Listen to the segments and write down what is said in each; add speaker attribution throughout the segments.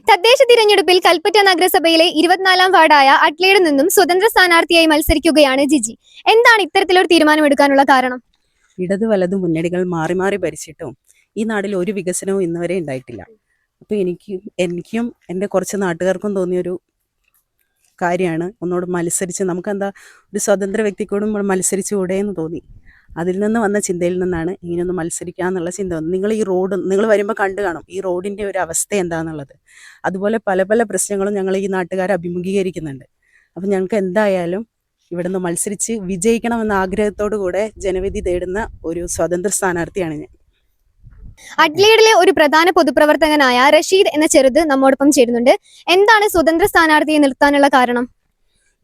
Speaker 1: തദ്ദേശ തിരഞ്ഞെടുപ്പിൽ കൽപ്പറ്റ നഗരസഭയിലെ 24-ാം വാർഡായ അട്ലയിൽ നിന്നും സ്വതന്ത്ര സ്ഥാനാർത്ഥിയായി മത്സരിക്കുകയാണ് ജിജി. എന്താണ് ഇത്തരത്തിലൊരു തീരുമാനമെടുക്കാനുള്ള കാരണം?
Speaker 2: ഇടത് വലത് മുന്നണികൾ മാറി മാറി ഭരിച്ചിട്ടും ഈ നാട്ടിൽ ഒരു വികസനവും ഇന്നുവരെ ഉണ്ടായിട്ടില്ല. അപ്പോൾ എനിക്കും എൻ്റെ കുറച്ച് നാട്ടുകാർക്കും തോന്നിയൊരു കാര്യമാണ് ഒന്നോട് മത്സരിച്ച് നമുക്കെന്താ ഒരു സ്വതന്ത്ര വ്യക്തിക്കോടും മത്സരിച്ചുകൂടെ എന്ന് തോന്നി. അതിൽ നിന്ന് വന്ന ചിന്തയിൽ നിന്നാണ് ഇങ്ങനെയൊന്ന് മത്സരിക്കുക എന്നുള്ള ചിന്ത വന്നത്. നിങ്ങൾ വരുമ്പോൾ കണ്ടു കാണും ഈ റോഡിൻ്റെ ഒരു അവസ്ഥ എന്താണെന്നുള്ളത്. അതുപോലെ പല പല പ്രശ്നങ്ങളും ഞങ്ങൾ ഈ നാട്ടുകാർ അഭിമുഖീകരിക്കുന്നുണ്ട്. അപ്പം ഞങ്ങൾക്ക് എന്തായാലും ഇവിടുന്ന് മത്സരിച്ച് വിജയിക്കണമെന്ന ആഗ്രഹത്തോടു കൂടെ ജനവിധി തേടുന്ന ഒരു സ്വതന്ത്ര സ്ഥാനാർത്ഥിയാണ് ഞാൻ.
Speaker 1: അട്ലയിലെ ഒരു പ്രധാന പൊതുപ്രവർത്തകനായ റഷീദ് എന്ന ചെറുത് നമ്മോടൊപ്പം ചേരുന്നുണ്ട്. എന്താണ് സ്വതന്ത്ര സ്ഥാനാർത്ഥിയെ നിർത്താനുള്ള കാരണം?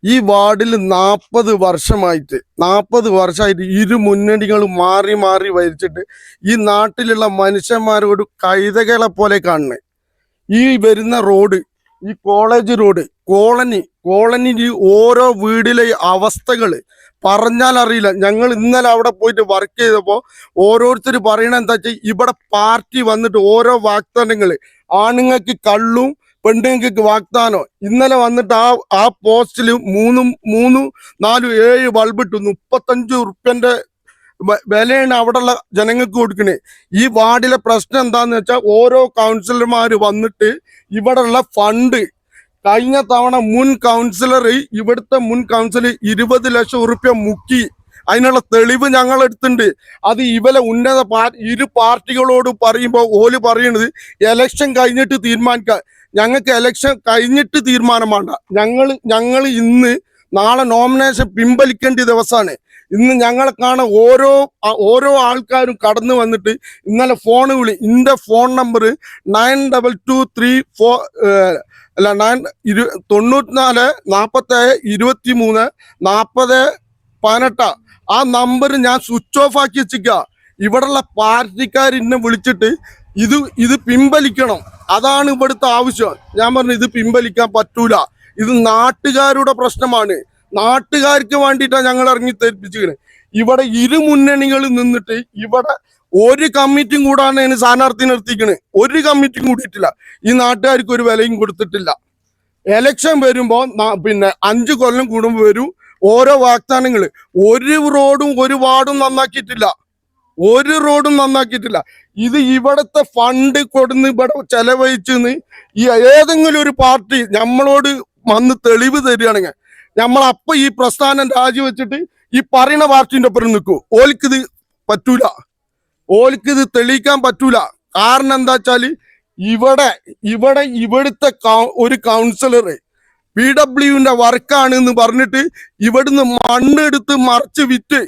Speaker 3: ഈ വാർഡിൽ 40 വർഷമായിട്ട് ഇരു മുന്നണികളും മാറി മാറി ഭരിച്ചിട്ട് ഈ നാട്ടിലുള്ള മനുഷ്യന്മാരോട് കൈതകളെ പോലെ കാണുന്നത്. ഈ വരുന്ന റോഡ്, ഈ കോളേജ് റോഡ്, കോളനിയിൽ ഓരോ വീടിലെ അവസ്ഥകൾ പറഞ്ഞാൽ അറിയില്ല. ഞങ്ങൾ ഇന്നലെ അവിടെ പോയിട്ട് വർക്ക് ചെയ്തപ്പോൾ ഓരോരുത്തർ പറയണ എന്താ വെച്ചാൽ ഇവിടെ പാർട്ടി വന്നിട്ട് ഓരോ വാഗ്ദാനങ്ങൾ, ആണുങ്ങൾക്ക് കള്ളും പെണ്ണുങ്ങൾക്ക് വാഗ്ദാനോ. ഇന്നലെ വന്നിട്ട് ആ പോസ്റ്റിൽ 3, 4, 7 ബൾബിട്ടു 35 ഉറുപ്പ്യന്റെ വിലയാണ് അവിടെയുള്ള ജനങ്ങൾക്ക് കൊടുക്കണേ. ഈ വാർഡിലെ പ്രശ്നം എന്താന്ന് വെച്ചാൽ ഓരോ കൗൺസിലർമാര് വന്നിട്ട് ഇവിടെയുള്ള ഫണ്ട് കഴിഞ്ഞ തവണ ഇവിടുത്തെ മുൻ കൗൺസിലർ 20 ലക്ഷം ഉറുപ്പ്യ മുക്കി. അതിനുള്ള തെളിവ് ഞങ്ങൾ എടുത്തിട്ടുണ്ട്. അത് ഇരു പാർട്ടികളോട് പറയുമ്പോൾ ഓല് പറയണത് എലക്ഷൻ കഴിഞ്ഞിട്ട് തീരുമാനിക്കുക. ഞങ്ങൾക്ക് എലക്ഷൻ കഴിഞ്ഞിട്ട് തീരുമാനം വേണ്ട. ഞങ്ങൾ നാളെ നോമിനേഷൻ പിൻവലിക്കേണ്ട ദിവസമാണ്. ഇന്ന് ഞങ്ങളെ കാണാൻ ഓരോ ആൾക്കാരും കടന്നു വന്നിട്ട് ഇന്നലെ ഫോൺ വിളി. എൻ്റെ ഫോൺ നമ്പർ 94 47 23 40 18. ആ നമ്പർ ഞാൻ സ്വിച്ച് ഓഫ് ആക്കി വെച്ചിരിക്കുക. ഇവിടെയുള്ള പാർട്ടിക്കാർ എന്നെ വിളിച്ചിട്ട് ഇത് പിൻവലിക്കണം, അതാണ് ഇവിടുത്തെ ആവശ്യം. ഞാൻ പറഞ്ഞു ഇത് പിൻവലിക്കാൻ പറ്റൂല, ഇത് നാട്ടുകാരുടെ പ്രശ്നമാണ്, നാട്ടുകാർക്ക് വേണ്ടിയിട്ടാണ് ഞങ്ങൾ ഇറങ്ങി തെരിപ്പിച്ചിരിക്കുന്നത്. ഇവിടെ ഇരു മുന്നണികളിൽ നിന്നിട്ട് ഇവിടെ ഒരു കമ്മിറ്റിയും കൂടാണ് സ്ഥാനാർത്ഥി നിർത്തിക്കണേ. ഒരു കമ്മിറ്റിയും കൂടിയിട്ടില്ല. ഈ നാട്ടുകാർക്ക് ഒരു വിലയും കൊടുത്തിട്ടില്ല. എലക്ഷൻ വരുമ്പോൾ 5 കൊല്ലം കൂടുമ്പോൾ വരും ഓരോ വാഗ്ദാനങ്ങൾ. ഒരു റോഡും ഒരു വാർഡും നന്നാക്കിയിട്ടില്ല. ഇത് ഇവിടുത്തെ ഫണ്ട് കൊടുന്ന് ഇവിടെ ചെലവഴിച്ചെന്ന് ഈ ഏതെങ്കിലും ഒരു പാർട്ടി നമ്മളോട് വന്ന് തെളിവ് തരികയാണെങ്കിൽ നമ്മളപ്പോ ഈ പ്രസ്ഥാനം രാജിവെച്ചിട്ട് ഈ പറയുന്ന പാർട്ടിന്റെ ഒപ്പം നിൽക്കൂ. ഓൽക്കിത് പറ്റൂല, ഓൽക്കിത് തെളിയിക്കാൻ പറ്റൂല. കാരണം എന്താ വെച്ചാല് ഇവിടുത്തെ ഒരു കൗൺസിലർ PWന്റെ വർക്കാണ് എന്ന് പറഞ്ഞിട്ട് ഇവിടുന്ന് മണ്ണെടുത്ത് മറിച്ച് വിറ്റ്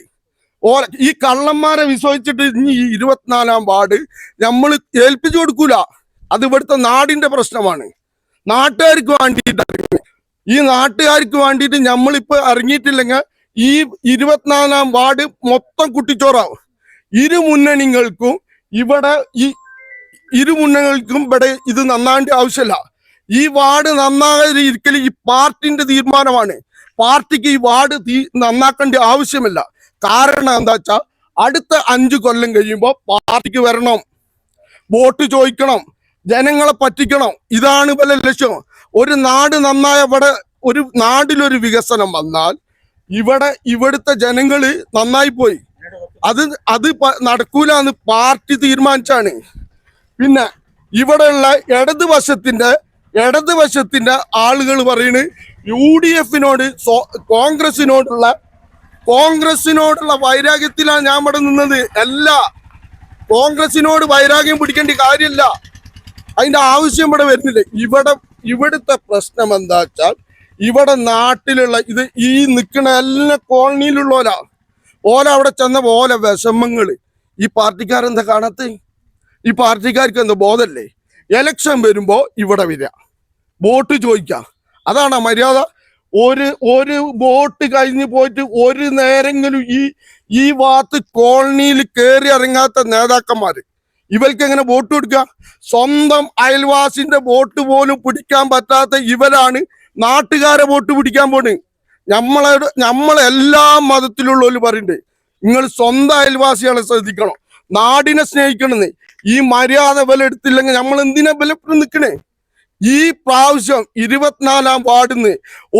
Speaker 3: ഈ കള്ളന്മാരെ വിശ്വസിച്ചിട്ട് ഇനി 24-ാം വാർഡ് നമ്മൾ ഏൽപ്പിച്ചു കൊടുക്കൂല. അത് ഇവിടുത്തെ നാടിന്റെ പ്രശ്നമാണ്. നാട്ടുകാർക്ക് വേണ്ടിയിട്ട് ഈ നാട്ടുകാർക്ക് വേണ്ടിയിട്ട് നമ്മളിപ്പോ ഇറങ്ങിയിട്ടില്ലെങ്കിൽ ഈ 24-ാം വാർഡ് മൊത്തം കുട്ടിച്ചോറാവും. ഇരു മുന്നണികൾക്കും ഇവിടെ ഇത് നന്നാവേണ്ട ആവശ്യമില്ല. ഈ വാർഡ് നന്നാകാതിരിക്കൽ ഈ പാർട്ടിന്റെ തീരുമാനമാണ്. പാർട്ടിക്ക് ഈ വാർഡ് നന്നാക്കേണ്ട ആവശ്യമില്ല. കാരണം എന്താ വെച്ചാൽ അടുത്ത 5 കൊല്ലം കഴിയുമ്പോൾ പാർട്ടിക്ക് വരണം, വോട്ട് ചോദിക്കണം, ജനങ്ങളെ പറ്റിക്കണം. ഇതാണ് പല ലക്ഷ്യം. ഒരു നാട് നന്നായ ഒരു നാടിലൊരു വികസനം വന്നാൽ ഇവിടുത്തെ ജനങ്ങള് നന്നായി പോയി. അത് നടക്കൂല എന്ന് പാർട്ടി തീരുമാനിച്ചാണ്. പിന്നെ ഇവിടെയുള്ള ഇടതുവശത്തിന്റെ ആളുകൾ പറയുന്നത് UDFിനോട് കോൺഗ്രസിനോടുള്ള വൈരാഗ്യത്തിലാണ് ഞാൻ ഇവിടെ നിന്നത്. അല്ല, കോൺഗ്രസിനോട് വൈരാഗ്യം പിടിക്കേണ്ട കാര്യമില്ല, അതിന്റെ ആവശ്യം ഇവിടെ വരുന്നില്ല. ഇവിടുത്തെ പ്രശ്നം എന്താ വെച്ചാൽ ഇവിടെ നാട്ടിലുള്ള ഈ നിൽക്കുന്ന എല്ലാ കോളനിയിലുള്ള ഓല അവിടെ ചെന്ന ഓല വിഷമങ്ങള് ഈ പാർട്ടിക്കാരെന്താ കാണാത്ത? ഈ പാർട്ടിക്കാർക്ക് എന്താ ബോധല്ലേ? എലക്ഷൻ വരുമ്പോ ഇവിടെ വരിക, വോട്ട് ചോദിക്കാം, അതാണ് മര്യാദ. ഒരു വോട്ട് കഴിഞ്ഞ് പോയിട്ട് ഒരു നേരെങ്കിലും ഈ ഭാഗത്ത് കോളനിയിൽ കയറി ഇറങ്ങാത്ത നേതാക്കന്മാര് ഇവർക്ക് എങ്ങനെ വോട്ട് കൊടുക്കുക? സ്വന്തം അയൽവാസിന്റെ വോട്ട് പോലും പിടിക്കാൻ പറ്റാത്ത ഇവരാണ് നാട്ടുകാരെ വോട്ട് പിടിക്കാൻ പോണ്. നമ്മളെല്ലാ മതത്തിലുള്ളവര് പറയുന്നുണ്ട് നിങ്ങൾ സ്വന്തം അയൽവാസികളെ ശ്രദ്ധിക്കണം, നാടിനെ സ്നേഹിക്കണമെന്ന്. ഈ മര്യാദ വില എടുത്തില്ലെങ്കിൽ നമ്മൾ എന്തിനാ വിലപ്പെട്ട് നിൽക്കണേ? ഈ പ്രാവശ്യം 24-ാം വാർഡിന്ന്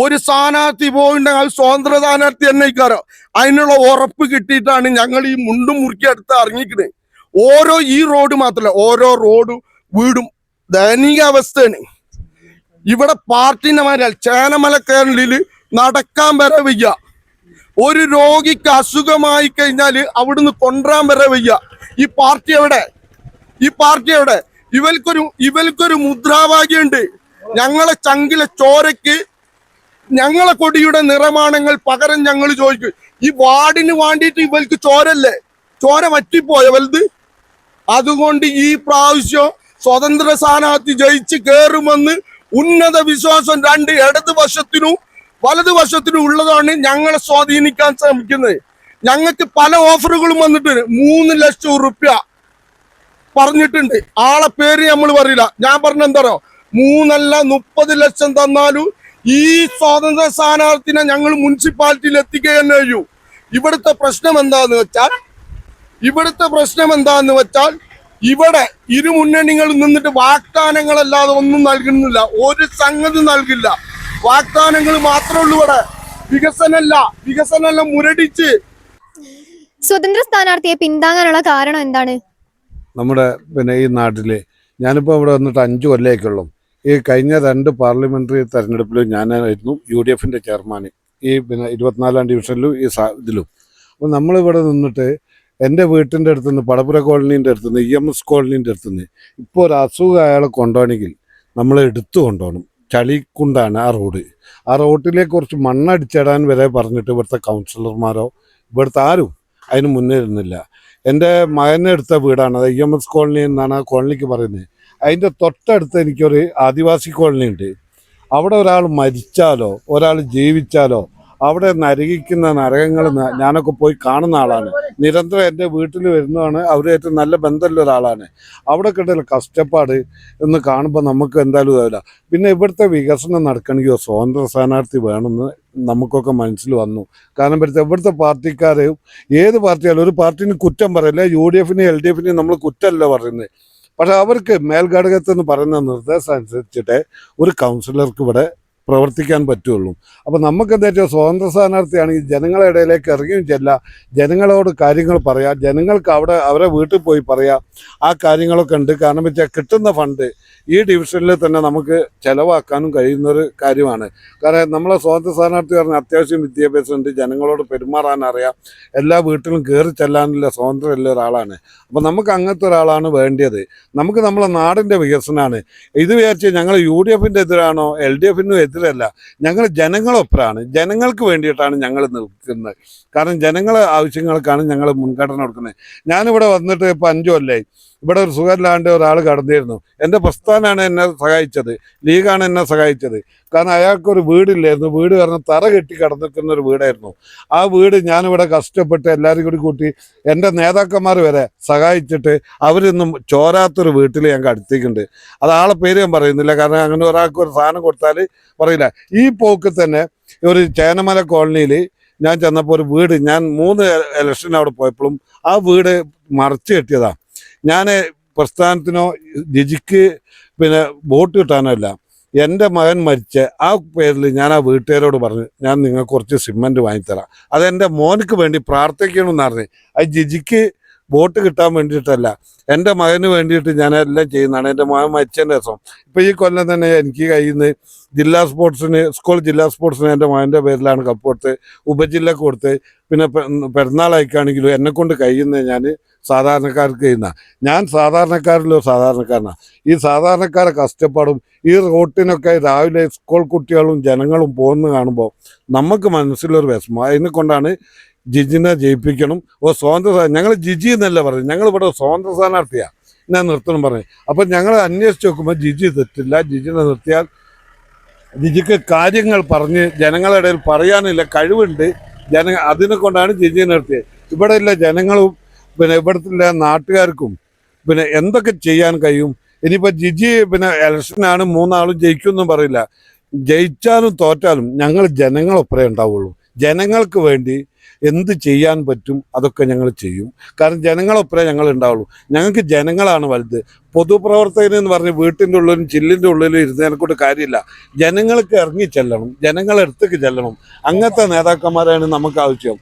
Speaker 3: ഒരു സ്ഥാനാർത്ഥി പോയിട്ടുണ്ടെങ്കിൽ അത് സ്വതന്ത്ര സ്ഥാനാർത്ഥി തന്നെ ഇക്കാരോ. അതിനുള്ള ഉറപ്പ് കിട്ടിയിട്ടാണ് ഞങ്ങൾ ഈ മുണ്ടും മുറുക്കി അടുത്ത് ഇറങ്ങിക്കുന്നത്. ഈ റോഡ് മാത്രമല്ല, ഓരോ റോഡും വീടും ദയനീയ അവസ്ഥയാണ്. ഇവിടെ പാർട്ടിന്റെ മാരാൽ ചേനമലക്കേരളിൽ നടക്കാൻ വരെ വയ്യ. ഒരു രോഗിക്ക് അസുഖമായി കഴിഞ്ഞാൽ അവിടുന്ന് കൊണ്ടുവരാൻ വരെ വയ്യ. ഈ പാർട്ടി എവിടെ? ഇവൽക്കൊരു മുദ്രാവാക്യമുണ്ട്. ഞങ്ങളെ ചങ്കിലെ ചോരയ്ക്ക് ഞങ്ങളെ കൊടിയുടെ നിറമാണങ്ങൾ പകരം ഞങ്ങൾ ചോദിക്കും. ഈ വാർഡിന് വേണ്ടിയിട്ട് ഇവർക്ക് ചോരല്ലേ? ചോര വറ്റിപ്പോയ വലുത്. അതുകൊണ്ട് ഈ പ്രാവശ്യം സ്വതന്ത്ര സ്ഥാനാർത്ഥി ജയിച്ച് കയറുമെന്ന് ഉന്നത വിശ്വാസം രണ്ട് ഇടതുപക്ഷത്തിനും വലതുപക്ഷത്തിനും ഉള്ളതാണ് ഞങ്ങളെ സ്വാധീനിക്കാൻ ശ്രമിക്കുന്നത്. ഞങ്ങൾക്ക് പല ഓഫറുകളും വന്നിട്ടുണ്ട്. 3 ലക്ഷം റുപ്യ പറഞ്ഞിട്ടുണ്ട്. ആളെ പേര് നമ്മൾ പറയില്ല. ഞാൻ പറഞ്ഞ എന്താണോ, 3 അല്ല 30 ലക്ഷം തന്നാലും ഈ സ്വാതന്ത്ര്യ സ്ഥാനാർത്ഥിനെ ഞങ്ങൾ മുനിസിപ്പാലിറ്റിയിൽ എത്തിക്കുക തന്നെ ചെയ്യൂ. ഇവിടുത്തെ പ്രശ്നം എന്താന്ന് വെച്ചാൽ ഇവിടെ ഇരു മുന്നണികൾ നിന്നിട്ട് വാഗ്ദാനങ്ങളല്ലാതെ ഒന്നും നൽകുന്നില്ല. ഒരു സംഗതി നൽകില്ല. വാഗ്ദാനങ്ങൾ മാത്രമേ ഉള്ളൂ. ഇവിടെ വികസനമല്ല മുരടിച്ച്.
Speaker 1: സ്വതന്ത്ര സ്ഥാനാർത്ഥിയെ പിന്താങ്ങാനുള്ള കാരണം എന്താണ്?
Speaker 4: നമ്മുടെ ഈ നാട്ടില് ഞാനിപ്പോൾ ഇവിടെ വന്നിട്ട് 5 കൊല്ലമൊക്കെയുള്ളൂ. ഈ കഴിഞ്ഞ 2 പാർലമെന്ററി തെരഞ്ഞെടുപ്പിലും ഞാനായിരുന്നു UDF ചെയർമാൻ. ഈ 24-ാം ഡിവിഷനിലും ഈ ഇതിലും. അപ്പോൾ നമ്മളിവിടെ നിന്നിട്ട് എൻ്റെ വീട്ടിൻ്റെ അടുത്തുനിന്ന് പടപ്പുര കോളനീൻ്റെ അടുത്തുനിന്ന് EMS കോളനീൻ്റെ അടുത്തുനിന്ന് ഇപ്പോൾ ഒരു അസുഖം അയാളെ കൊണ്ടുപോകണമെങ്കിൽ നമ്മൾ എടുത്തു കൊണ്ടുപോകണം. ചളിക്കുണ്ടാണ് ആ റോഡ്. ആ റോഡിലേക്ക് കുറച്ച് മണ്ണടിച്ചിടാൻ വരെ പറഞ്ഞിട്ട് ഇവിടുത്തെ കൗൺസിലർമാരോ ഇവിടുത്തെ ആരും അതിന് മുന്നേറുന്നില്ല. എൻ്റെ മകനെ എടുത്ത വീടാണ്, അത് EMS കോളനി എന്നാണ് ആ കോളനിക്ക് പറയുന്നത്. അതിൻ്റെ തൊട്ടടുത്ത് എനിക്കൊരു ആദിവാസി കോളനി ഉണ്ട്. അവിടെ ഒരാൾ മരിച്ചാലോ ഒരാൾ ജീവിച്ചാലോ അവിടെ നരകിക്കുന്ന നരകങ്ങൾ ഞാനൊക്കെ പോയി കാണുന്ന ആളാണ്. നിരന്തരം എൻ്റെ വീട്ടിൽ വരുന്നതാണ്. അവരുമായിട്ട് നല്ല ബന്ധമുള്ള ഒരാളാണ്. അവിടെ കിട്ടുന്ന കഷ്ടപ്പാട് എന്ന് കാണുമ്പോൾ നമുക്ക് എന്തായാലും ഇതാവില്ല. പിന്നെ ഇവിടുത്തെ വികസനം നടക്കണമെങ്കിൽ സ്വതന്ത്ര സ്ഥാനാർത്ഥി വേണമെന്ന് നമുക്കൊക്കെ മനസ്സിൽ വന്നു. കാരണം ഇവിടുത്തെ പാർട്ടിക്കാർ ഏത് പാർട്ടിയാലും ഒരു പാർട്ടിന് കുറ്റം പറയില്ല. UDF LDF നമ്മൾ കുറ്റമല്ല പറയുന്നത്. പക്ഷെ അവർക്ക് മേൽഘടകത്തെന്ന് പറയുന്ന നിർദ്ദേശം അനുസരിച്ചിട്ട് ഒരു കൗൺസിലർക്ക് ഇവിടെ പ്രവർത്തിക്കാൻ പറ്റുള്ളൂ. അപ്പോൾ നമുക്ക് എന്താ വെച്ചാൽ സ്വതന്ത്ര സ്ഥാനാർത്ഥിയാണെങ്കിൽ ജനങ്ങളുടെ ഇടയിലേക്ക് ഇറങ്ങിയും ചെല്ല, ജനങ്ങളോട് കാര്യങ്ങൾ പറയാം, ജനങ്ങൾക്ക് അവരെ വീട്ടിൽ പോയി പറയാം. ആ കാര്യങ്ങളൊക്കെ ഉണ്ട്. കാരണം വെച്ചാൽ കിട്ടുന്ന ഫണ്ട് ഈ ഡിവിഷനിൽ തന്നെ നമുക്ക് ചിലവാക്കാനും കഴിയുന്നൊരു കാര്യമാണ്. കാരണം നമ്മളെ സ്വതന്ത്ര സ്ഥാനാർത്ഥി പറഞ്ഞാൽ അത്യാവശ്യം വിദ്യാഭ്യാസം ഉണ്ട്, ജനങ്ങളോട് പെരുമാറാൻ അറിയാം, എല്ലാ വീട്ടിലും കയറി ചെല്ലാനുള്ള സ്വാതന്ത്ര്യമുള്ള ഒരാളാണ്. അപ്പോൾ നമുക്ക് അങ്ങനത്തെ ഒരാളാണ് വേണ്ടത്. നമുക്ക് നമ്മളെ നാടിൻ്റെ വികസനമാണ്. ഇത് വിചാരിച്ച് ഞങ്ങൾ UDF എതിരാണോ LDF എതിരല്ല. ഞങ്ങൾ ജനങ്ങളൊപ്പരാണ്, ജനങ്ങൾക്ക് വേണ്ടിയിട്ടാണ് ഞങ്ങൾ നിൽക്കുന്നത്. കാരണം ജനങ്ങളെ ആവശ്യങ്ങൾക്കാണ് ഞങ്ങൾ മുൻഗണന കൊടുക്കുന്നത്. ഞാനിവിടെ വന്നിട്ട് ഇപ്പോൾ 5 കൊല്ലമായി. ഇവിടെ ഒരു സുഖമില്ലാണ്ട് ഒരാൾ കടന്നിരുന്നു. എൻ്റെ പ്രസ്ഥാനമാണ് എന്നെ സഹായിച്ചത്, ലീഗാണ് എന്നെ സഹായിച്ചത്. കാരണം അയാൾക്കൊരു വീടില്ലായിരുന്നു. വീട് കാരണം തറ കെട്ടി കടന്നിരിക്കുന്ന ഒരു വീടായിരുന്നു. ആ വീട് ഞാനിവിടെ കഷ്ടപ്പെട്ട് എല്ലാവരും കൂട്ടി എൻ്റെ നേതാക്കന്മാർ വരെ സഹായിച്ചിട്ട് അവരൊന്നും ചോരാത്തൊരു വീട്ടിൽ ഞങ്ങൾക്ക് അടുത്തേക്കുണ്ട്. അത് ആളെ പേര് ഞാൻ പറയുന്നില്ല. കാരണം അങ്ങനെ ഒരാൾക്ക് ഒരു സാധനം കൊടുത്താൽ പറയില്ല. ഈ പോക്ക് തന്നെ ഒരു ചേനമല കോളനിയിൽ ഞാൻ ചെന്നപ്പോൾ ഒരു വീട്, ഞാൻ 3 ഇലക്ഷൻ അവിടെ പോയപ്പോഴും ആ വീട് മറച്ചു കെട്ടിയതാണ്. ഞാൻ പ്രസ്ഥാനത്തിനോ ജിജിക്ക് വോട്ട് കിട്ടാനോ അല്ല. എൻ്റെ മകൻ മരിച്ച ആ പേരിൽ ഞാൻ ആ വീട്ടുകാരോട് പറഞ്ഞു, ഞാൻ നിങ്ങൾക്ക് കുറച്ച് സിമൻറ്റ് വാങ്ങിത്തരാം, അതെൻ്റെ മോനക്ക് വേണ്ടി പ്രാർത്ഥിക്കണമെന്ന് പറഞ്ഞു. അത് ജിജിക്ക് വോട്ട് കിട്ടാൻ വേണ്ടിയിട്ടല്ല, എൻ്റെ മകന് വേണ്ടിയിട്ട് ഞാനെല്ലാം ചെയ്യുന്നതാണ്. എൻ്റെ മകൻ മരിച്ചതിൻ്റെ ദിവസം ഇപ്പോൾ ഈ കൊല്ലം തന്നെ എനിക്ക് കയ്യിൽ നിന്ന് സ്കൂൾ ജില്ലാ സ്പോർട്സിന് എൻ്റെ മകൻ്റെ പേരിലാണ് കപ്പ് കൊടുത്ത്, ഉപജില്ലക്ക് കൊടുത്ത്. പിന്നെ പെരുന്നാളായിക്കാണെങ്കിലും എന്നെക്കൊണ്ട് കഴിയുന്നത് ഞാൻ സാധാരണക്കാർക്ക് ചെയ്യുന്ന. ഞാൻ സാധാരണക്കാരിലോ സാധാരണക്കാരനാണ്. ഈ സാധാരണക്കാരെ കഷ്ടപ്പാടും ഈ റോട്ടിനൊക്കെ രാവിലെ സ്കൂൾ കുട്ടികളും ജനങ്ങളും പോകുന്നത് കാണുമ്പോൾ നമുക്ക് മനസ്സിലൊരു വിഷമം. അതിനെ കൊണ്ടാണ് ജിജിനെ ജയിപ്പിക്കണം. ഞങ്ങൾ ജിജി എന്നല്ല പറഞ്ഞു, ഞങ്ങളിവിടെ സ്വതന്ത്ര സ്ഥാനാർത്ഥിയാണ് ഞാൻ നിർത്തണം പറഞ്ഞു. അപ്പം ഞങ്ങൾ അന്വേഷിച്ച് നോക്കുമ്പോൾ ജിജി തെറ്റില്ല. ജിജിനെ നിർത്തിയാൽ ജിജിക്ക് കാര്യങ്ങൾ പറഞ്ഞ് ജനങ്ങളുടെ ഇടയിൽ പറയാനില്ല കഴിവുണ്ട്. അതിനെ കൊണ്ടാണ് ജിജിയെ നിർത്തിയത്. ഇവിടെയുള്ള ജനങ്ങളും ഇവിടുത്തെ നാട്ടുകാർക്കും എന്തൊക്കെ ചെയ്യാൻ കഴിയും. ഇനിയിപ്പോൾ ജിജി ഇലക്ഷനാണ് 3 ആളും ജയിക്കുമെന്നും പറയില്ല. ജയിച്ചാലും തോറ്റാലും ഞങ്ങൾ ജനങ്ങളൊപ്പരേ ഉണ്ടാവുള്ളൂ. ജനങ്ങൾക്ക് വേണ്ടി എന്ത് ചെയ്യാൻ പറ്റും അതൊക്കെ ഞങ്ങൾ ചെയ്യും. കാരണം ജനങ്ങളൊപ്പരേ ഞങ്ങൾ ഉണ്ടാവുള്ളൂ. ഞങ്ങൾക്ക് ജനങ്ങളാണ് വലുത്. പൊതുപ്രവർത്തകൻ എന്ന് പറഞ്ഞ് വീട്ടിൻ്റെ ഉള്ളിലും ചില്ലിൻ്റെ ഉള്ളിലും ഇരുന്നതിനെക്കൊണ്ട് കാര്യമില്ല. ജനങ്ങൾക്ക് ഇറങ്ങി ചെല്ലണം, ജനങ്ങളെ അടുത്തേക്ക് ചെല്ലണം. അങ്ങനത്തെ നേതാക്കന്മാരാണ് നമുക്ക് ആവശ്യം.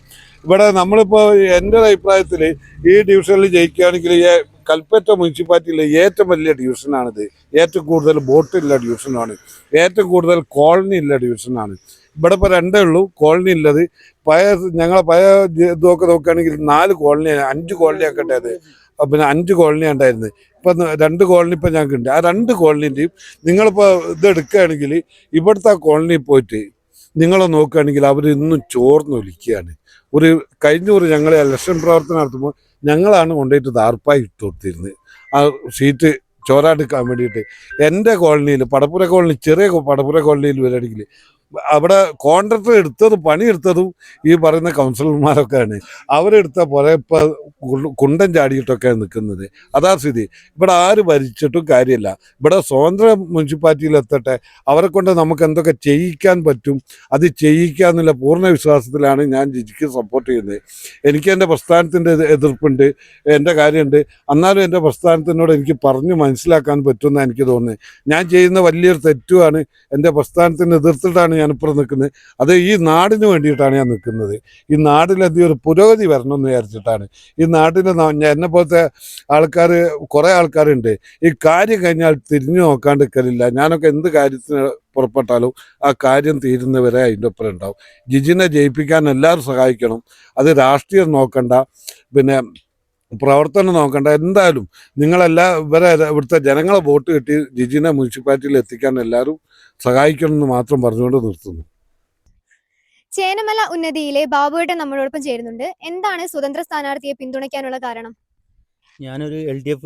Speaker 4: ഇവിടെ നമ്മളിപ്പോൾ എൻ്റെ അഭിപ്രായത്തിൽ ഈ ഡിവിഷനിൽ ജയിക്കുകയാണെങ്കിൽ കൽപ്പറ്റ മുനിസിപ്പാലിറ്റിയിലെ ഏറ്റവും വലിയ ഡിവിഷനാണിത്. ഏറ്റവും കൂടുതൽ ബോട്ടുള്ള ഡിവിഷനാണ്, ഏറ്റവും കൂടുതൽ കോളനി ഉള്ള ഡിവിഷനാണ്. ഇവിടെ ഇപ്പോൾ രണ്ടേ ഉള്ളൂ കോളനി ഉള്ളത്. ഞങ്ങളെ പഴയ ഇതൊക്കെ നോക്കുകയാണെങ്കിൽ 4 കോളനി 5 കോളനി ഒക്കെ ഉണ്ടായത്. പിന്നെ 5 കോളനി ഉണ്ടായിരുന്നത്. ഇപ്പം 2 കോളനി ഇപ്പം ഞങ്ങൾക്കുണ്ട്. ആ 2 കോളനിൻ്റെയും നിങ്ങളിപ്പോൾ ഇത് എടുക്കുകയാണെങ്കിൽ ഇവിടുത്തെ ആ കോളനി പോയിട്ട് നിങ്ങൾ നോക്കുകയാണെങ്കിൽ അവർ ഇന്നും ചോർന്നൊലിക്കുകയാണ്. കഴിഞ്ഞ ഒരു ഞങ്ങൾ ഇലക്ഷൻ പ്രവർത്തനം നടത്തുമ്പോൾ ഞങ്ങളാണ് കൊണ്ടുപോയിട്ട് ദാർപ്പായി ഇട്ട് കൊടുത്തിരുന്നത് ആ ഷീറ്റ് ചോരാടുക്കാൻ വേണ്ടിയിട്ട്. എൻ്റെ കോളനിയിൽ പടപ്പുര കോളനി, ചെറിയ പടപ്പുര കോളനിയിൽ വരികയാണെങ്കിൽ അവിടെ കോൺട്രാക്ടർ എടുത്തതും പണിയെടുത്തതും ഈ പറയുന്ന കൗൺസിലർമാരൊക്കെയാണ്. അവരെടുത്ത പോലെ ഇപ്പം കുണ്ടൻ ചാടിയിട്ടൊക്കെയാണ് നിൽക്കുന്നത്. അതാ സ്ഥിതി. ഇവിടെ ആര് ഭരിച്ചിട്ടും കാര്യമില്ല. ഇവിടെ സ്വതന്ത്ര മുനിസിപ്പാലിറ്റിയിലെത്തട്ടെ, അവരെ കൊണ്ട് നമുക്ക് എന്തൊക്കെ ചെയ്യിക്കാൻ പറ്റും അത് ചെയ്യിക്കുക എന്നുള്ള പൂർണ്ണ വിശ്വാസത്തിലാണ് ഞാൻ ജിജിക്ക് സപ്പോർട്ട് ചെയ്യുന്നത്. എനിക്ക് എൻ്റെ പ്രസ്ഥാനത്തിൻ്റെ എതിർപ്പുണ്ട്, എൻ്റെ കാര്യമുണ്ട്. എന്നാലും എൻ്റെ പ്രസ്ഥാനത്തിനോട് എനിക്ക് പറഞ്ഞ് മനസ്സിലാക്കാൻ പറ്റുമെന്ന് എനിക്ക് തോന്നുന്നത്. ഞാൻ ചെയ്യുന്ന വലിയൊരു തെറ്റുമാണ്. എൻ്റെ പ്രസ്ഥാനത്തിന് എതിർത്തിട്ടാണ് ഞാനിപ്പോൾ നിൽക്കുന്നത്. അത് ഈ നാടിന് വേണ്ടിയിട്ടാണ് ഞാൻ നിൽക്കുന്നത്. ഈ നാടിലെന്തെങ്കിലും ഒരു പുരോഗതി വരണമെന്ന് വിചാരിച്ചിട്ടാണ്. ഈ നാട്ടിൽ എന്നെ പോലത്തെ ആൾക്കാർ കുറേ ആൾക്കാരുണ്ട്. ഈ കാര്യം കഴിഞ്ഞാൽ തിരിഞ്ഞു നോക്കാണ്ട് നിൽക്കലില്ല. ഞാനൊക്കെ എന്ത് കാര്യത്തിന് പുറപ്പെട്ടാലും ആ കാര്യം തീരുന്നവരെ അതിൻ്റെ ഒപ്പം ഉണ്ടാവും. ജിജിനെ ജയിപ്പിക്കാൻ എല്ലാവരും സഹായിക്കണം. അത് രാഷ്ട്രീയം നോക്കണ്ട, പിന്നെ പ്രവർത്തനം നോക്കണ്ട. എന്തായാലും ഇവിടുത്തെ ജനങ്ങളെ വോട്ട് കിട്ടി ജിജിനെ മുനിസിപ്പാലിറ്റിയിൽ എത്തിക്കാൻ എല്ലാവരും സഹായിക്കണമെന്ന് മാത്രം പറഞ്ഞുകൊണ്ട് നിർത്തുന്നു.
Speaker 1: ചേനമല ഉന്നതിയിലെ ബാബുവേട്ടൻ നമ്മളോടൊപ്പം ചേരുന്നുണ്ട്. എന്താണ് സ്വതന്ത്ര സ്ഥാനാർത്ഥിയെ പിന്തുണയ്ക്കാനുള്ള കാരണം?
Speaker 5: ഞാനൊരു LDF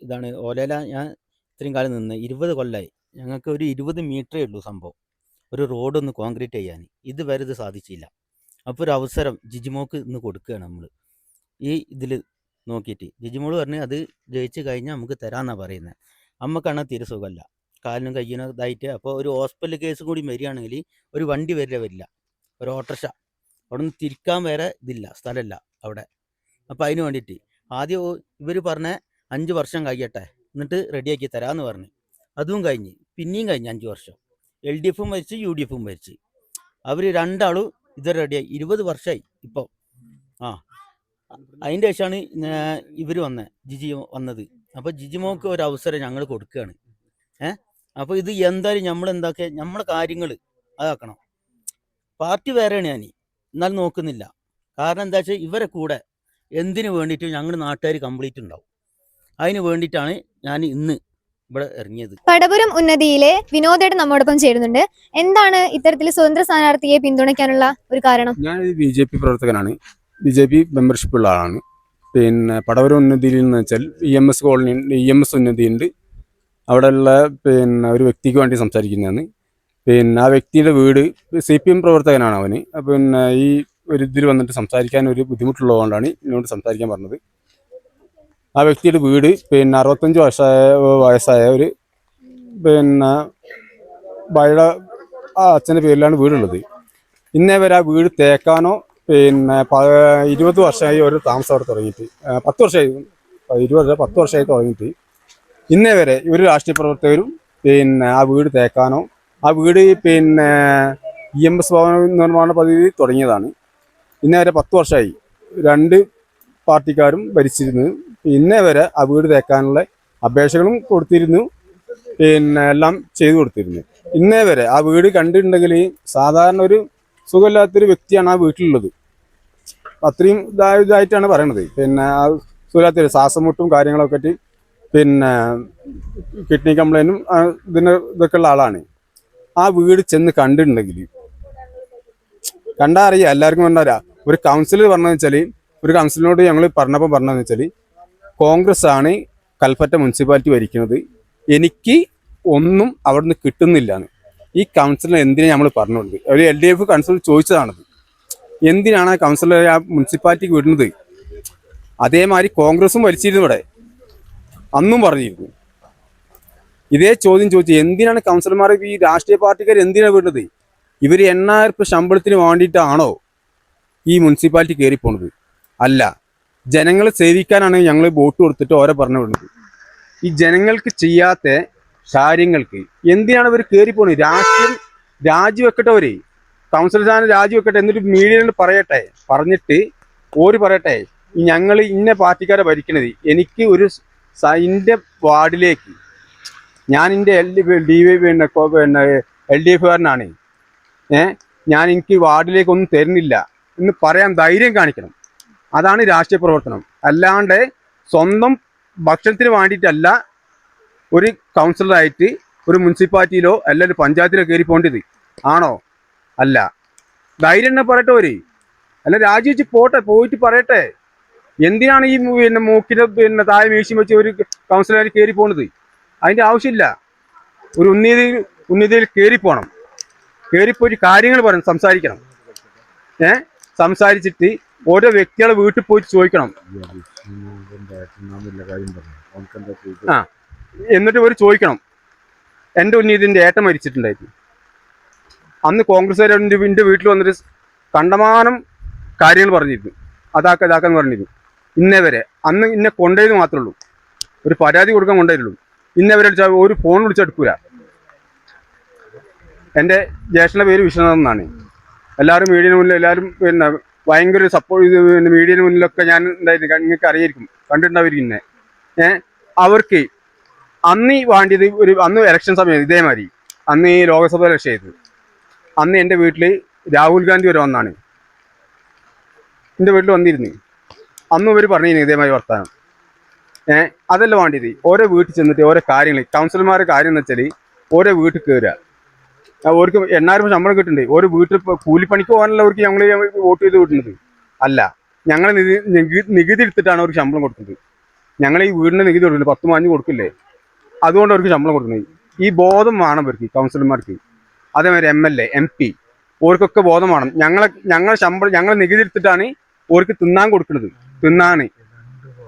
Speaker 5: ഇതാണ് ഓലയില. ഞാൻ ഇത്രയും കാലം നിന്ന് 20 കൊല്ലമായി. ഞങ്ങൾക്ക് ഒരു 20 മീറ്ററേ ഉള്ളൂ സംഭവം, ഒരു റോഡൊന്ന് കോൺക്രീറ്റ് ചെയ്യാൻ. ഇതുവരെ ഇത് സാധിച്ചില്ല. അപ്പോൾ ഒരു അവസരം ജിജിമോക്ക് ഇന്ന് കൊടുക്കുകയാണ് നമ്മൾ ഈ ഇതിൽ നോക്കിയിട്ട്. ജിജിമോൾ പറഞ്ഞ് അത് ജയിച്ച് കഴിഞ്ഞാൽ നമുക്ക് തരാമെന്നാണ് പറയുന്നത്. അമ്മക്കാണ് തീരെ സുഖമല്ല, കാലിനും കയ്യിനും ഇതായിട്ട്. അപ്പോൾ ഒരു ഹോസ്പിറ്റൽ കേസ് കൂടി വരികയാണെങ്കിൽ ഒരു വണ്ടി വരില്ല, ഒരു ഓട്ടോറിക്ഷ അവിടെ നിന്ന് തിരിക്കാൻ വരെ ഇതില്ല, സ്ഥലമില്ല അവിടെ. അപ്പോൾ അതിന് വേണ്ടിയിട്ട് ആദ്യം ഇവർ പറഞ്ഞ 5 വർഷം കഴിയട്ടെ എന്നിട്ട് റെഡിയാക്കി തരാമെന്ന് പറഞ്ഞ്. അതും കഴിഞ്ഞ് പിന്നെയും കഴിഞ്ഞ് 5 വർഷം. LDFും ഭരിച്ച് UDFും ഭരിച്ച്. അവർ രണ്ടാളും ഇത് റെഡിയായി 20 വർഷമായി ഇപ്പോൾ. അതിൻ്റെ ശേഷമാണ് ഇവർ ജിജി വന്നത്. അപ്പോൾ ജിജിമോക്ക് ഒരു അവസരം ഞങ്ങൾ കൊടുക്കുകയാണ്. അപ്പോൾ ഇത് എന്തായാലും നമ്മൾ എന്താക്കുക, നമ്മളെ കാര്യങ്ങൾ അതാക്കണം. പാർട്ടി വേറെയാണ് ഞാൻ, എന്നാലും നോക്കുന്നില്ല. കാരണം എന്താ വെച്ചാൽ ഇവരെ കൂടെ എന്തിനു വേണ്ടിയിട്ട് ഞങ്ങൾ നാട്ടുകാർ കംപ്ലീറ്റ് ഉണ്ടാവും. അതിന് വേണ്ടിയിട്ടാണ് ഞാൻ ഇന്ന് ഇവിടെ ഇറങ്ങിയത്.
Speaker 1: പടപുരം ഉന്നതിയിലെ വിനോദേട്ടൻ നമ്മോടൊപ്പം ചേരുന്നുണ്ട്. എന്താണ് ഇത്തരത്തിൽ സ്വതന്ത്ര സ്ഥാനാർത്ഥിയെ പിന്തുണയ്ക്കാനുള്ള ഒരു കാരണം?
Speaker 6: ഞാൻ BJP പ്രവർത്തകനാണ്, BJP മെമ്പർഷിപ്പ് ഉള്ള ആളാണ്. പിന്നെ പടവരം ഉന്നതിയിൽ എന്ന് വെച്ചാൽ EMS കോളനി, EMS ഉന്നതിയുണ്ട്. അവിടെയുള്ള പിന്നെ ഒരു വ്യക്തിക്ക് വേണ്ടി സംസാരിക്കുന്നതാണ്. പിന്നെ ആ വ്യക്തിയുടെ വീട് CPM പ്രവർത്തകനാണ് അവന്. പിന്നെ ഈ ഒരു ഇതിൽ വന്നിട്ട് സംസാരിക്കാൻ ഒരു ബുദ്ധിമുട്ടുള്ളതുകൊണ്ടാണ് എന്നോട് സംസാരിക്കാൻ പറഞ്ഞത്. ആ വ്യക്തിയുടെ വീട് പിന്നെ 65 വയസ്സായ ഒരു പിന്നെ ഭാര്യയുടെ അച്ഛൻ്റെ പേരിലാണ് വീടുള്ളത്. ഇന്നേ വരെ ആ വീട് തേക്കാനോ പിന്നെ 20 വർഷമായി ഒരു താമസം അവിടെ തുടങ്ങിയിട്ട്, 10 വർഷമായി, 10 വർഷമായി തുടങ്ങിയിട്ട് ഇന്നേ വരെ ഒരു രാഷ്ട്രീയ പ്രവർത്തകരും പിന്നെ ആ വീട് തേക്കാനോ, ആ വീട് പിന്നെ EMS ഭവന നിർമ്മാണ പദ്ധതി തുടങ്ങിയതാണ്. ഇന്നേ വരെ 10 വർഷമായി 2 പാർട്ടിക്കാരും ഭരിച്ചിരുന്നു. ഇന്നേ വരെ ആ വീട് തേക്കാനുള്ള അപേക്ഷകളും കൊടുത്തിരുന്നു, പിന്നെ എല്ലാം ചെയ്തു കൊടുത്തിരുന്നു. ഇന്നേ വരെ ആ വീട് കണ്ടിട്ടുണ്ടെങ്കിൽ സാധാരണ ഒരു സുഖമില്ലാത്തൊരു വ്യക്തിയാണ് ആ വീട്ടിലുള്ളത്. അത്രയും ഇതായിട്ടാണ് പറയണത്. പിന്നെ ആ സുഖമില്ലാത്തൊരു ശ്വാസമുട്ടും കാര്യങ്ങളൊക്കെ ആയിട്ട് പിന്നെ കിഡ്നി കംപ്ലൈൻറ്റും ഇതൊക്കെ ഉള്ള ആളാണ്. ആ വീട് ചെന്ന് കണ്ടിട്ടുണ്ടെങ്കിൽ കണ്ടാൽ അറിയാം, എല്ലാവർക്കും കണ്ടാ. ഒരു കൗൺസിലർ പറഞ്ഞതെന്ന് വെച്ചാൽ, ഒരു കൗൺസിലറിനോട് ഞങ്ങൾ പറഞ്ഞതെന്ന് വെച്ചാൽ, കോൺഗ്രസ് ആണ് കൽപ്പറ്റ മുനിസിപ്പാലിറ്റി ഭരിക്കുന്നത്, എനിക്ക് ഒന്നും അവിടെ നിന്ന് കിട്ടുന്നില്ലാന്ന്. ഈ കൗൺസിലർ എന്തിനാണ് നമ്മൾ പറഞ്ഞുകൊണ്ട് ഒരു LDF കൗൺസിലർ ചോദിച്ചതാണത്. എന്തിനാണ് ആ കൗൺസിലർ ആ മുനിസിപ്പാലിറ്റിക്ക് വിടുന്നത്? അതേമാതിരി കോൺഗ്രസും ഭരിച്ചിരുന്നു ഇവിടെ, അന്നും പറഞ്ഞിരുന്നു ഇതേ ചോദ്യം ചോദിച്ചു. എന്തിനാണ് കൗൺസിലർമാർ ഈ രാഷ്ട്രീയ പാർട്ടിക്കാർ എന്തിനാണ് വിടുന്നത്? ഇവർ 8000 ശമ്പളത്തിന് വേണ്ടിയിട്ടാണോ ഈ മുനിസിപ്പാലിറ്റി കയറി പോണത്. അല്ല, ജനങ്ങളെ സേവിക്കാനാണ് ഞങ്ങൾ വോട്ട് കൊടുത്തിട്ട് ഓരോ പറഞ്ഞു വിടുന്നത്. ഈ ജനങ്ങൾക്ക് ചെയ്യാത്ത കാര്യങ്ങൾക്ക് എന്തിനാണ് ഇവർ കയറി പോണത്? രാഷ്ട്രീയം രാജിവെക്കട്ടെ, അവര് കൗൺസിലർ സ്ഥാനം രാജിവെക്കട്ടെ, എന്നിട്ട് മീഡിയയിൽ പറയട്ടെ, പറഞ്ഞിട്ട് ഓര് പറയട്ടെ ഞങ്ങൾ ഇന്ന പാർട്ടിക്കാരെ ഭരിക്കണത്. എനിക്ക് ഒരു എൻ്റെ വാർഡിലേക്ക് ഞാൻ എൻ്റെ LDF കാരനാണ്, ഞാൻ എനിക്ക് വാർഡിലേക്ക് ഒന്നും തരുന്നില്ല എന്ന് പറയാൻ ധൈര്യം കാണിക്കണം. അതാണ് രാഷ്ട്രീയ പ്രവർത്തനം. അല്ലാണ്ട് സ്വന്തം ഭക്ഷണത്തിന് വേണ്ടിയിട്ടല്ല ഒരു കൗൺസിലറായിട്ട് ഒരു മുനിസിപ്പാലിറ്റിയിലോ അല്ല ഒരു പഞ്ചായത്തിലോ കയറി പോകേണ്ടത്. ആണോ? അല്ല. ധൈര്യം തന്നെ പറയട്ടെ അവര്, അല്ല രാജിവെച്ച് പോയിട്ട് പറയട്ടെ. എന്തിനാണ് ഈ മൂക്കിന്റെ താഴെ വീഴ്ച വെച്ച് ഒരു കൗൺസിലർ കയറി പോണത്? അതിന്റെ ആവശ്യമില്ല. ഒരു ഉന്നതിയിൽ കയറിപ്പോണം, കയറിപ്പോയിട്ട് കാര്യങ്ങൾ പറയണം, സംസാരിക്കണം. സംസാരിച്ചിട്ട് ഓരോ വ്യക്തികളെ വീട്ടിൽ പോയിട്ട് ചോദിക്കണം. എന്നിട്ട് ഇവർ ചോദിക്കണം, എൻ്റെ ഉന്നതിൻ്റെ ഏട്ടൻ മരിച്ചിട്ടുണ്ടായിരുന്നു, അന്ന് കോൺഗ്രസ്സുകാർ എൻ്റെ വീട്ടിൽ വന്നിട്ട് കണ്ടമാനം കാര്യങ്ങൾ പറഞ്ഞിരുന്നു, ഇതാക്കാന്ന് പറഞ്ഞിരുന്നു. ഇന്നേവരെ അന്ന് ഇന്നെ കൊണ്ടുപോയത് മാത്രമേ ഉള്ളൂ, ഒരു പരാതി കൊടുക്കാൻ കൊണ്ടുവരുള്ളൂ. ഇന്നേവരെ ഒരു ഫോൺ വിളിച്ചെടുക്കൂല. എൻ്റെ ജ്യേഷ്ഠൻ്റെ പേര് വിശ്വനാഥൻ എന്നാണ്. എല്ലാവരും മീഡിയന് മുന്നിൽ എല്ലാവരും ഭയങ്കര സപ്പോർട്ട് ചെയ്ത് മീഡിയന് മുന്നിലൊക്കെ ഞാൻ ഉണ്ടായിരുന്നു. നിങ്ങൾക്ക് അറിയായിരിക്കും, കണ്ടിട്ടുണ്ടായിരിക്കും. അവർക്ക് അന്ന് വേണ്ടിയത് അന്ന് ഇലക്ഷൻ സമയം ഇതേമാതിരി അന്ന് ഈ ലോക്സഭ ഇലക്ഷൻ ചെയ്തത്, അന്ന് എൻ്റെ വീട്ടിൽ രാഹുൽ ഗാന്ധി വരെ വന്നാണ്, എൻ്റെ വീട്ടിൽ വന്നിരുന്നു. അന്ന് ഇവർ പറഞ്ഞിരുന്നു ഇതേമാതിരി വർത്താനം. അതല്ല വേണ്ടിയത്. ഓരോ വീട്ടിൽ ചെന്നിട്ട് ഓരോ കാര്യങ്ങൾ, കൗൺസിലർമാരുടെ കാര്യം എന്ന് വെച്ചാൽ ഓരോ വീട്ടിൽ കയറുക. അവർക്ക് 8000 ശമ്പളം കിട്ടുന്നുണ്ട്. ഒരു വീട്ടിൽ കൂലിപ്പണിക്ക് പോകാനല്ല അവർക്ക് ഞങ്ങൾ വോട്ട് ചെയ്ത് കിട്ടുന്നത്. അല്ല, ഞങ്ങൾ നികുതി എടുത്തിട്ടാണ് അവർക്ക് ശമ്പളം കൊടുക്കുന്നത്. ഞങ്ങൾ ഈ വീടിൻ്റെ നികുതി കൊടുക്കില്ല, 10 മാഞ്ഞ് കൊടുക്കില്ലേ, അതുകൊണ്ട് അവർക്ക് ശമ്പളം കൊടുക്കുന്നത്. ഈ ബോധം വേണം ഇവർക്ക്, കൗൺസിലർമാർക്ക്. അതേമാതിരി MLA MP ഓർക്കൊക്കെ ബോധം വേണം. ഞങ്ങളെ ശമ്പളം ഞങ്ങൾ നികുതി എടുത്തിട്ടാണ് ഓർക്ക് തിന്നാൻ കൊടുക്കുന്നത്, തിന്നാണ്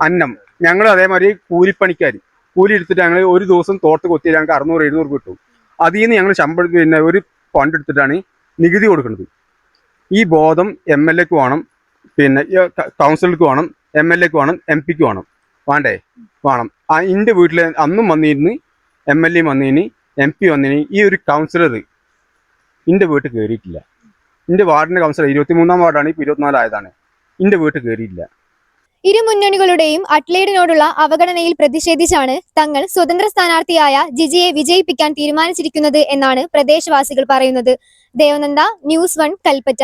Speaker 6: അന്നം. ഞങ്ങൾ അതേമാതിരി കൂലിപ്പണിക്കാർ കൂലി എടുത്തിട്ട് ഞങ്ങൾ ഒരു ദിവസം തോട്ടത്ത് കൊത്തിയാൽ ഞങ്ങൾക്ക് 600-700 കിട്ടും. അതിൽ നിന്ന് ഞങ്ങൾ ശമ്പളം ഒരു ഫണ്ട് എടുത്തിട്ടാണ് നികുതി കൊടുക്കുന്നത്. ഈ ബോധം MLAക്ക് വേണം, കൗൺസിലർക്ക് വേണം, MLAക്ക് വേണം, MP ക്ക് വേണം. വേണ്ടേ? വേണം. എൻ്റെ വീട്ടിൽ അന്നും വന്നിരുന്ന് MLA വന്നതിന്, MP വന്നതിന് ഈ ഒരു കൗൺസിലർ എൻ്റെ വീട്ടിൽ കയറിയിട്ടില്ല. എൻ്റെ വാർഡിൻ്റെ കൗൺസിലർ 23-ാം വാർഡാണ്, ഇപ്പോൾ 24 ആയതാണ്. എൻ്റെ വീട്ടിൽ കയറിയിട്ടില്ല.
Speaker 1: ഇരു മുന്നണികളുടെയും അട്ലേഡിനോടുള്ള അവഗണനയിൽ പ്രതിഷേധിച്ചാണ് തങ്ങൾ സ്വതന്ത്ര സ്ഥാനാർത്ഥിയായ ജിജിയെ വിജയിപ്പിക്കാൻ തീരുമാനിച്ചിരിക്കുന്നത് എന്നാണ് പ്രദേശവാസികൾ പറയുന്നത്. ദേവനന്ദ, ന്യൂസ് 1, കൽപ്പറ്റ.